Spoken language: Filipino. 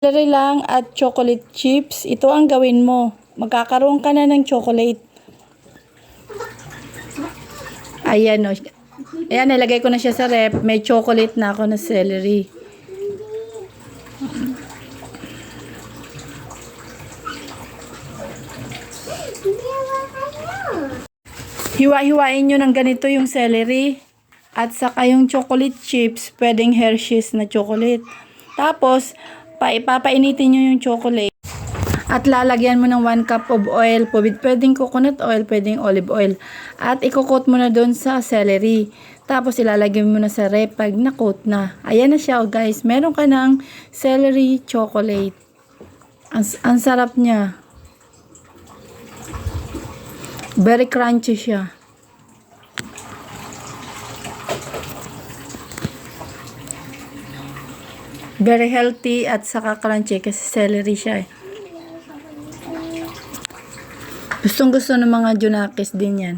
Celery lang at chocolate chips. Ito ang gawin mo. Magkakaroon ka na ng chocolate. Ayan o. Ayan, nilagay ko na siya sa rep. May chocolate na ako na celery. Hiwa-hiwain nyo ng ganito yung celery. At saka yung chocolate chips, pwedeng Hershey's na chocolate. Tapos, ipapainitin nyo yung chocolate. At lalagyan mo ng 1 cup of oil. Pwedeng coconut oil, pwedeng olive oil. At ikukot mo na doon sa celery. Tapos ilalagyan mo na sa rep pag na-coat na. Ayan na siya, oh guys. Meron ka ng celery chocolate. Ang sarap niya. Very crunchy siya. Very healthy at saka crunchy kasi celery siya eh. Gustong gusto ng mga Junakis din yan.